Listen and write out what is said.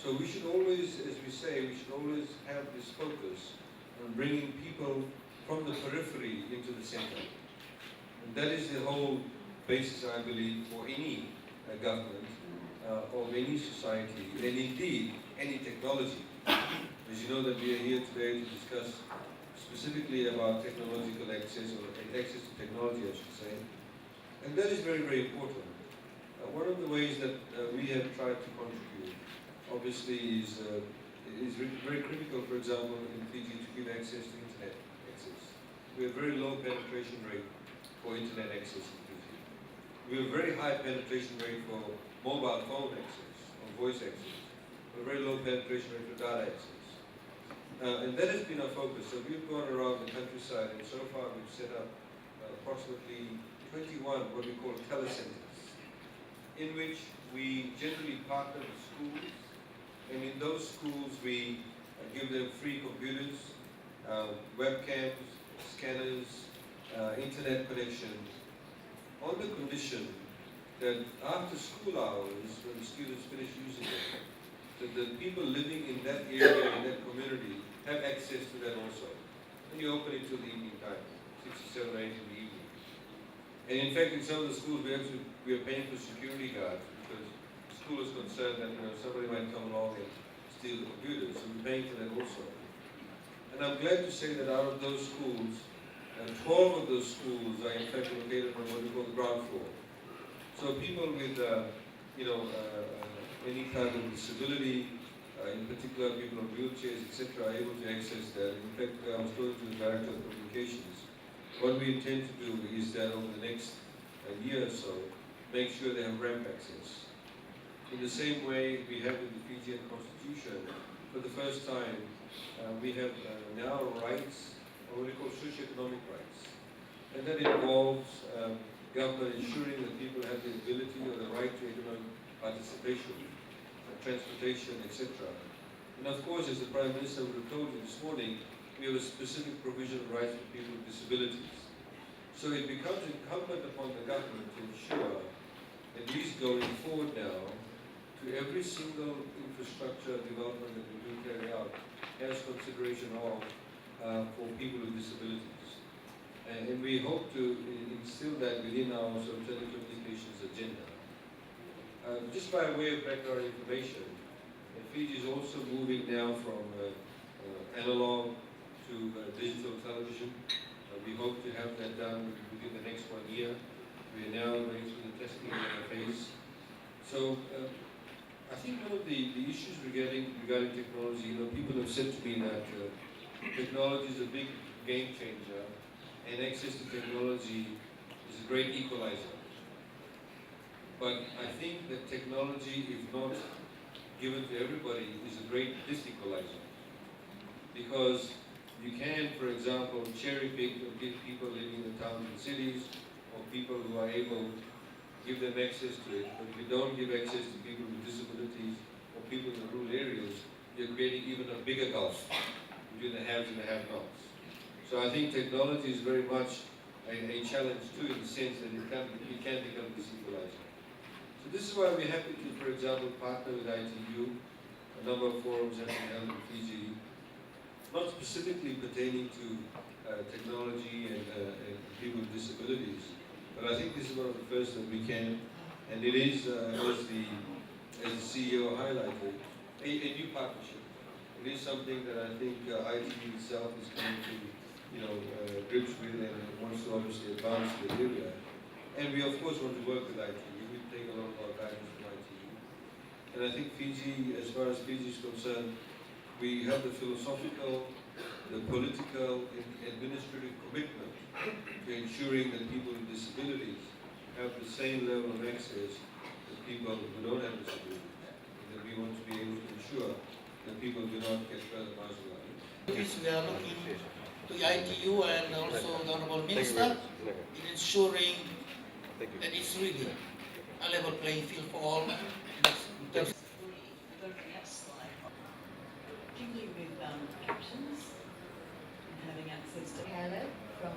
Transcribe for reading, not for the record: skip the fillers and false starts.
So we should always, as we say, we should always have this focus on bringing people from the periphery into the center. And that is the whole basis, I believe, for any government of any society, and indeed any technology. As you know that we are here today to discuss specifically about technological access, or access to technology, I should say. And that is very, very important. One of the ways that we have tried to contribute, obviously, is very critical, for example, in Fiji, to give access to internet access. We have very low penetration rate for internet access in Fiji. We have very high penetration rate for mobile phone access, or voice access. We have very low penetration rate for data access. And that has been our focus. So we've gone around the countryside, and so far we've set up approximately 21 what we call telecenters, in which we generally partner with schools, and in those schools we give them free computers, webcams, scanners, internet connections, on the condition that after school hours, when the students finish using it, that the people living in that area, in that community, have access to that also. And you open it till the evening time, 6 or 7 or 8 in the evening. And in fact, in some of the schools, we are paying for security guards, because the school is concerned that somebody might come along and steal the computers, so we're paying for that also. And I'm glad to say that out of those schools, 12 of those schools are in fact located on what we call the ground floor. So people with any kind of disability, in particular people on wheelchairs, etc., are able to access that. In fact, I was talking to the Director of Communications. What we intend to do is that over the next year or so, make sure they have ramp access. In the same way we have in the Fijian Constitution, for the first time, we have now rights, or what we call socio-economic rights. And that involves government ensuring that people have the ability or the right to economic participation, transportation, etc. And of course, as the Prime Minister would have told you this morning, we have a specific provision of rights for people with disabilities. So it becomes incumbent upon the government to ensure, at least going forward now, to every single infrastructure development that we do carry out, has consideration of for people with disabilities. And we hope to instill that within our sort of telecommunications agenda. Just by way of background information, Fiji is also moving now from analog to digital television. We hope to have that done within the next 1 year. We are now going through the testing phase. So I think one of the issues regarding technology, people have said to me that technology is a big game changer, and access to technology is a great equalizer. But I think that technology, if not given to everybody, is a great disequalizer. Because you can, for example, cherry pick or give people living in towns and cities, or people who are able to give them access to it. But if you don't give access to people with disabilities or people in the rural areas, you're creating even a bigger gulf between the haves and the have-nots. So I think technology is very much a challenge too, in the sense that it can become a disequalizer. So this is why we're happy to, for example, partner with ITU. A number of forums have been held in Fiji, not specifically pertaining to technology and people with disabilities, but I think this is one of the first that we can, and it is, as the CEO highlighted, a new partnership. It is something that I think ITU itself is going to, grips with, and wants to obviously advance the area. And we of course want to work with ITU. We take a lot of our guidance from ITU. And I think Fiji, as far as Fiji is concerned, we have the philosophical, the political, and administrative commitment to ensuring that people with disabilities have the same level of access as people who don't have disabilities. And that we want to be able to ensure that people do not get further marginalized. Yes, we are looking to ITU and also the Honorable Minister in ensuring that it's really a level playing field for all. Go to the next slide. Particularly with captions and having access to Hello from